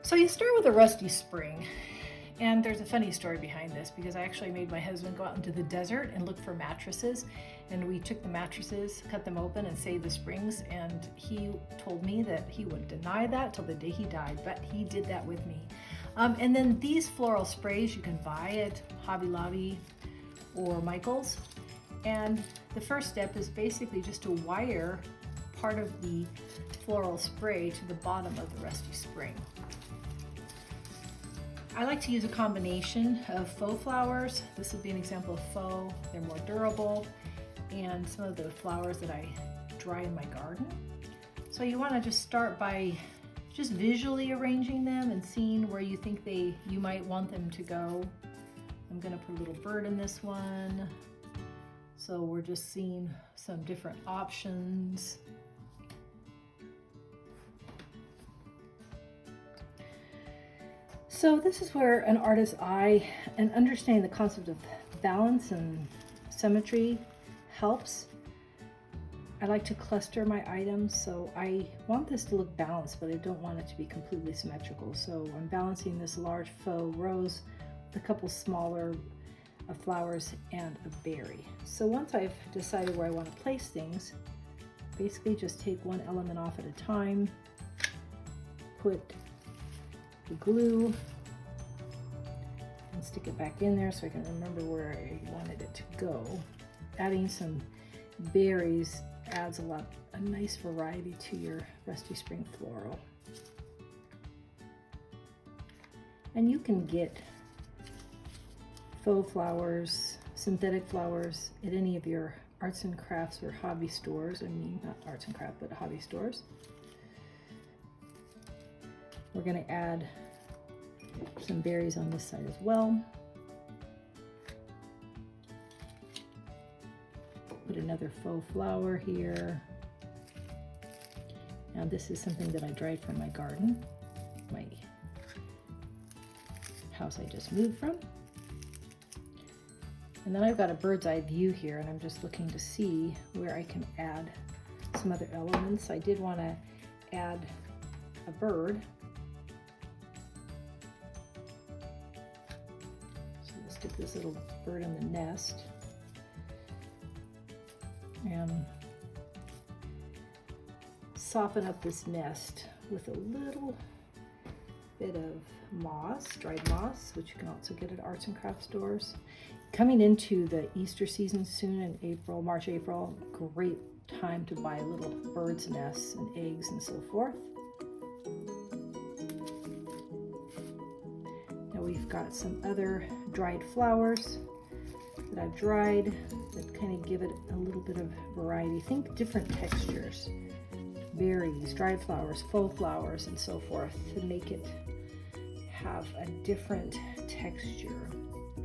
So you start with a rusty spring, and there's a funny story behind this because I actually made my husband go out into the desert and look for mattresses, and we took the mattresses, cut them open, and saved the springs, and he told me that he would deny that till the day he died, but he did that with me. And then these floral sprays you can buy at Hobby Lobby or Michael's, and the first step is basically just to wire part of the floral spray to the bottom of the rusty spring. I like to use a combination of faux flowers. This would be an example of faux. They're more durable, and some of the flowers that I dry in my garden. So you want to just start by just visually arranging them and seeing where you think you might want them to go. I'm going to put a little bird in this one. So we're just seeing some different options. So this is where an artist's eye and understanding the concept of balance and symmetry helps. I like to cluster my items, so I want this to look balanced, but I don't want it to be completely symmetrical. So I'm balancing this large faux rose with a couple smaller flowers and a berry. So once I've decided where I want to place things, basically just take one element off at a time, put the glue and stick it back in there so I can remember where I wanted it to go. Adding some berries adds a nice variety to your rusty spring floral. And you can get faux flowers, synthetic flowers at any of your arts and crafts or hobby stores. I mean, not arts and crafts, but hobby stores. We're going to add some berries on this side as well. Put another faux flower here. Now this is something that I dried from my garden, my house I just moved from. And then I've got a bird's eye view here, and I'm just looking to see where I can add some other elements. I did want to add a bird. Stick this little bird in the nest and soften up this nest with a little bit of moss, dried moss, which you can also get at arts and crafts stores. Coming into the Easter season soon in April, March, April, great time to buy little birds' nests and eggs and so forth. We've got some other dried flowers that I've dried that kind of give it a little bit of variety. Think different textures, berries, dried flowers, faux flowers, and so forth to make it have a different texture.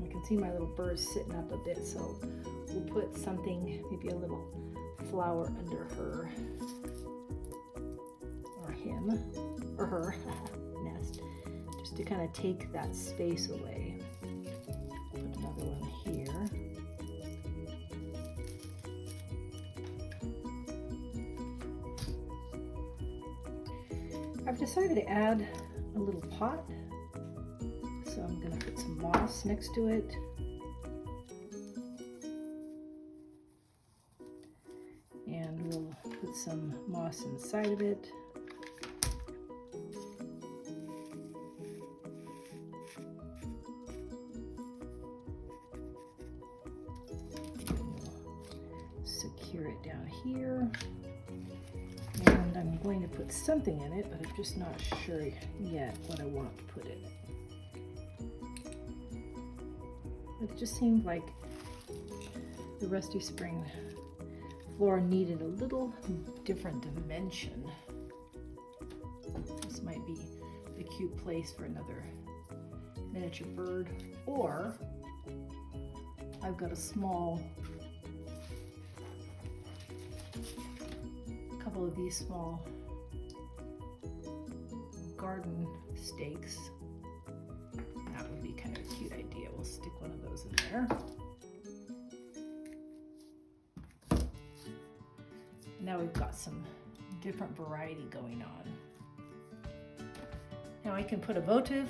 You can see my little bird sitting up a bit, so we'll put something, maybe a little flower under her or him or her nest, just to kind of take that space away. Put another one here. I've decided to add a little pot, so I'm going to put some moss next to it. And we'll put some moss inside of it. Secure it down here, and I'm going to put something in it, but I'm just not sure yet what I want to put in it. It just seemed like the rusty spring floor needed a little different dimension. This might be a cute place for another miniature bird, or I've got a couple of these small garden stakes. That would be kind of a cute idea. We'll stick one of those in there. Now we've got some different variety going on. Now I can put a votive,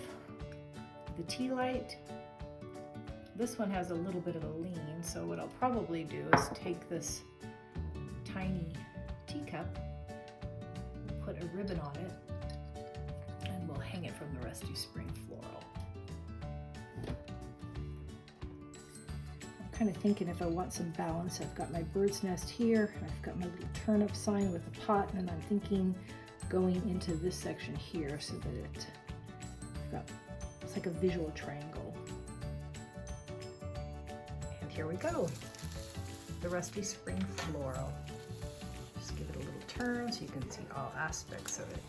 the tea light. This one has a little bit of a lean, so what I'll probably do is take this tiny teacup, put a ribbon on it, and we'll hang it from the Rusty Spring Floral. I'm kind of thinking if I want some balance, I've got my bird's nest here, I've got my little turnip sign with a pot, and I'm thinking going into this section here so that it's like a visual triangle. And here we go, the Rusty Spring Floral. Just give it a little turn so you can see all aspects of it.